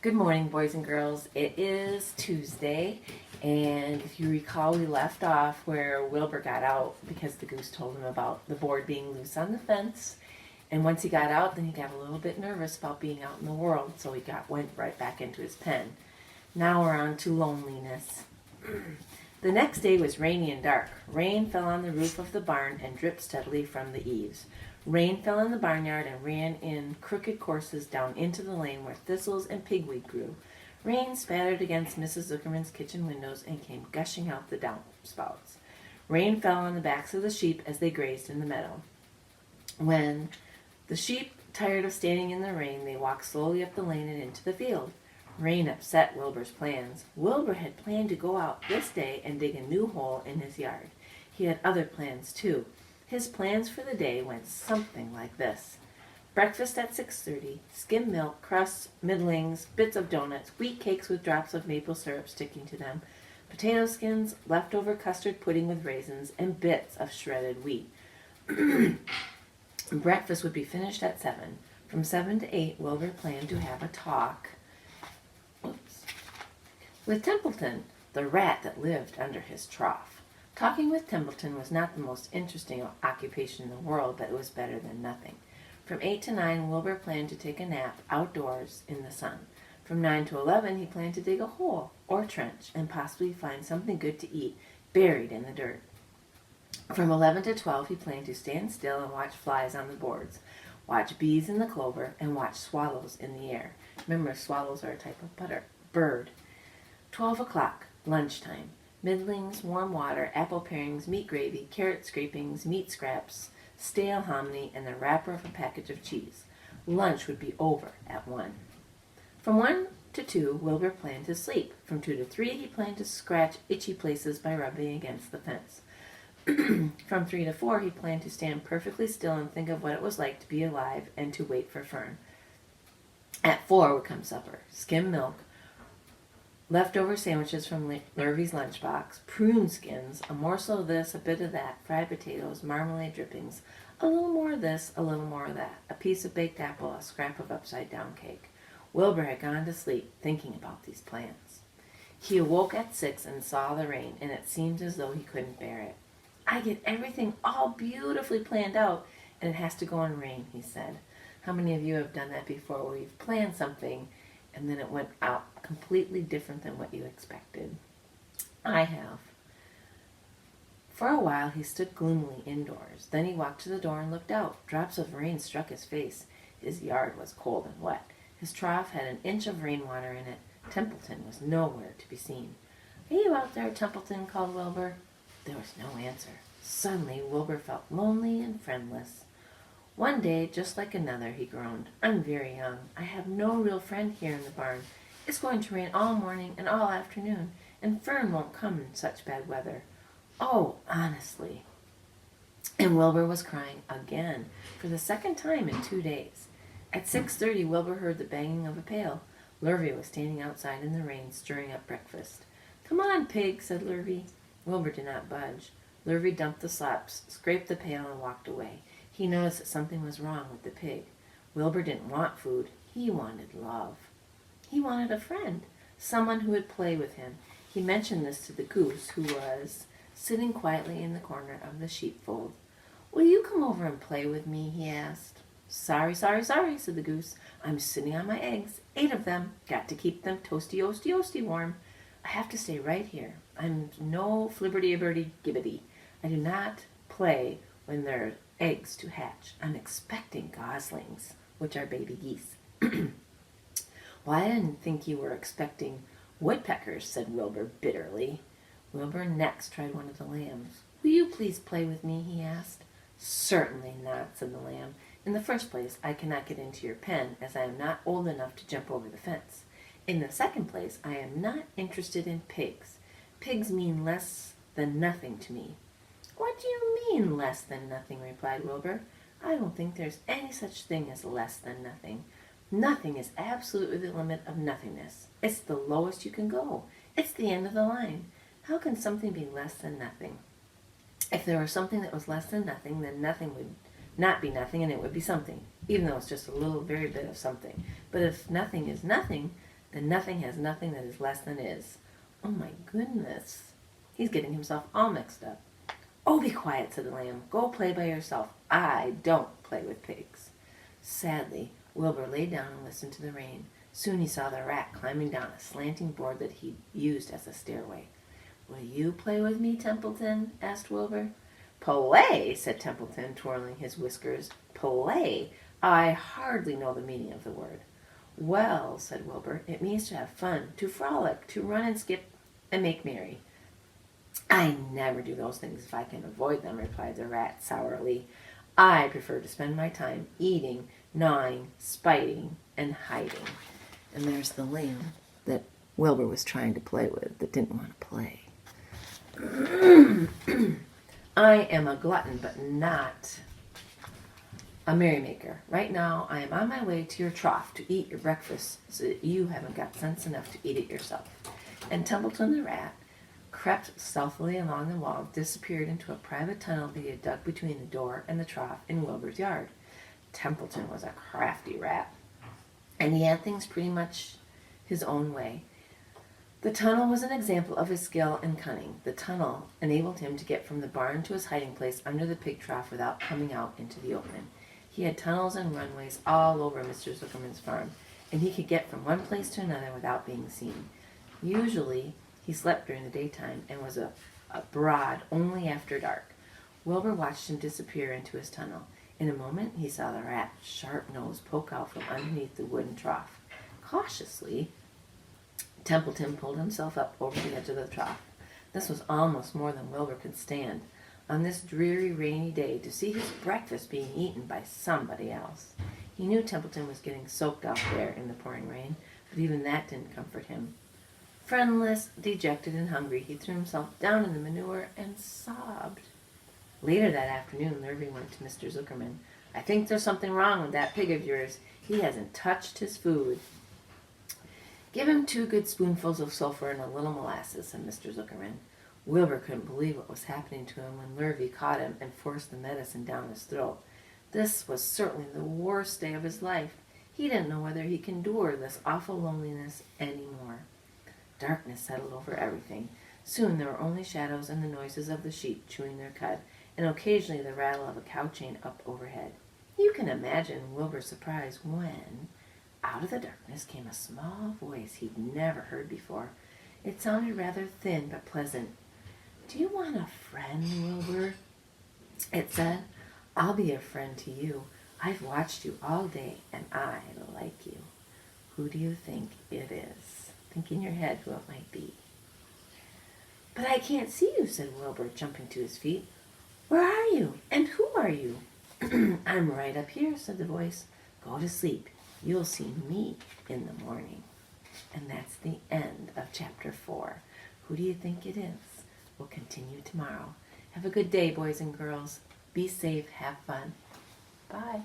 Good morning, boys and girls. It is Tuesday, and if you recall, we left off where Wilbur got out because the goose told him about the board being loose on the fence. And once he got out, then he got a little bit nervous about being out in the world, so he went right back into his pen. Now we're on to loneliness. The next day was rainy and dark. Rain fell on the roof of the barn and dripped steadily from the eaves. Rain fell in the barnyard and ran in crooked courses down into the lane where thistles and pigweed grew. Rain spattered against Mrs. Zuckerman's kitchen windows and came gushing out the downspouts. Rain fell on the backs of the sheep as they grazed in the meadow. When the sheep, tired of standing in the rain, they walked slowly up the lane and into the field. Rain upset Wilbur's plans. Wilbur had planned to go out this day and dig a new hole in his yard. He had other plans, too. His plans for the day went something like this. Breakfast at 6:30, skim milk, crusts, middlings, bits of donuts, wheat cakes with drops of maple syrup sticking to them, potato skins, leftover custard pudding with raisins, and bits of shredded wheat. Breakfast would be finished at 7. From 7 to 8, Wilbur planned to have a talk with Templeton, the rat that lived under his trough. Talking with Templeton was not the most interesting occupation in the world, but it was better than nothing. From 8 to 9, Wilbur planned to take a nap outdoors in the sun. From 9 to 11, he planned to dig a hole or trench and possibly find something good to eat buried in the dirt. From 11 to 12, he planned to stand still and watch flies on the boards, watch bees in the clover, and watch swallows in the air. Remember, swallows are a type of bird. 12 o'clock, lunchtime. Middlings, warm water, apple parings, meat gravy, carrot scrapings, meat scraps, stale hominy, and the wrapper of a package of cheese. Lunch would be over at 1. From 1 to 2, Wilbur planned to sleep. From 2 to 3, he planned to scratch itchy places by rubbing against the fence. From 3 to 4, he planned to stand perfectly still and think of what it was like to be alive and to wait for Fern. At 4 would come supper. Skim milk, leftover sandwiches from Lurvy's lunchbox, prune skins, a morsel of this, a bit of that, fried potatoes, marmalade drippings, a little more of this, a little more of that, a piece of baked apple, a scrap of upside-down cake. Wilbur had gone to sleep thinking about these plans. He awoke at 6 and saw the rain, and it seemed as though he couldn't bear it. I get everything all beautifully planned out, and it has to go in rain, he said. How many of you have done that before, where you've planned something and then it went out completely different than what you expected? I have. For a while he stood gloomily indoors. Then he walked to the door and looked out. Drops of rain struck his face. His yard was cold and wet. His trough had an inch of rainwater in it. Templeton was nowhere to be seen. Are you out there, Templeton? Called Wilbur. There was no answer. Suddenly Wilbur felt lonely and friendless. One day, just like another, he groaned. I'm very young. I have no real friend here in the barn. It's going to rain all morning and all afternoon, and Fern won't come in such bad weather. Oh, honestly. And Wilbur was crying again, for the second time in 2 days. At 6:30, Wilbur heard the banging of a pail. Lurvy was standing outside in the rain, stirring up breakfast. Come on, pig, said Lurvy. Wilbur did not budge. Lurvy dumped the slops, scraped the pail, and walked away. He noticed that something was wrong with the pig. Wilbur didn't want food. He wanted love. He wanted a friend, someone who would play with him. He mentioned this to the goose, who was sitting quietly in the corner of the sheepfold. Will you come over and play with me? He asked. Sorry, said the goose. I'm sitting on my eggs, 8 of them. Got to keep them toasty warm. I have to stay right here. I'm no flibberty-birdie-gibbety. I do not play when there are eggs to hatch. I'm expecting goslings, which are baby geese. Well, I didn't think you were expecting woodpeckers, said Wilbur bitterly. Wilbur next tried one of the lambs. Will you please play with me? He asked. Certainly not, said the lamb. In the first place, I cannot get into your pen, as I am not old enough to jump over the fence. In the second place, I am not interested in pigs. Pigs mean less than nothing to me. What do you mean, less than nothing? Replied Wilbur. I don't think there's any such thing as less than nothing. Nothing is absolutely the limit of nothingness. It's the lowest you can go. It's the end of the line. How can something be less than nothing? If there were something that was less than nothing, then nothing would not be nothing, and it would be something, even though it's just a little very bit of something. But if nothing is nothing, then nothing has nothing that is less than is. Oh my goodness. He's getting himself all mixed up. Oh, be quiet, said the lamb. Go play by yourself. I don't play with pigs. Sadly, Wilbur lay down and listened to the rain. Soon he saw the rat climbing down a slanting board that he used as a stairway. Will you play with me, Templeton? Asked Wilbur. Play, said Templeton, twirling his whiskers. Play? I hardly know the meaning of the word. Well, said Wilbur, it means to have fun, to frolic, to run and skip and make merry. I never do those things if I can avoid them, replied the rat sourly. I prefer to spend my time eating, gnawing, spiting, and hiding. And there's the lamb that Wilbur was trying to play with that didn't want to play. I am a glutton, but not a merrymaker. Right now, I am on my way to your trough to eat your breakfast so that you haven't got sense enough to eat it yourself. And Templeton the rat crept stealthily along the wall, disappeared into a private tunnel that he had dug between the door and the trough in Wilbur's yard. Templeton was a crafty rat, and he had things pretty much his own way. The tunnel was an example of his skill and cunning. The tunnel enabled him to get from the barn to his hiding place under the pig trough without coming out into the open. He had tunnels and runways all over Mr. Zuckerman's farm, and he could get from one place to another without being seen. Usually, he slept during the daytime and was abroad only after dark. Wilbur watched him disappear into his tunnel. In a moment, he saw the rat's sharp nose poke out from underneath the wooden trough. Cautiously, Templeton pulled himself up over the edge of the trough. This was almost more than Wilbur could stand. On this dreary, rainy day, to see his breakfast being eaten by somebody else. He knew Templeton was getting soaked out there in the pouring rain, but even that didn't comfort him. Friendless, dejected, and hungry, he threw himself down in the manure and sobbed. Later that afternoon, Lurvy went to Mr. Zuckerman. I think there's something wrong with that pig of yours. He hasn't touched his food. Give him 2 good spoonfuls of sulfur and a little molasses, said Mr. Zuckerman. Wilbur couldn't believe what was happening to him when Lurvy caught him and forced the medicine down his throat. This was certainly the worst day of his life. He didn't know whether he could endure this awful loneliness any more. Darkness settled over everything. Soon there were only shadows and the noises of the sheep chewing their cud, and occasionally the rattle of a cow chain up overhead. You can imagine Wilbur's surprise when, out of the darkness, came a small voice he'd never heard before. It sounded rather thin but pleasant. Do you want a friend, Wilbur? It said. I'll be a friend to you. I've watched you all day, and I like you. Who do you think it is? Think in your head who it might be. But I can't see you, said Wilbur, jumping to his feet. Where are you? And who are you? I'm right up here, said the voice. Go to sleep. You'll see me in the morning. And that's the end of chapter 4. Who do you think it is? We'll continue tomorrow. Have a good day, boys and girls. Be safe. Have fun. Bye.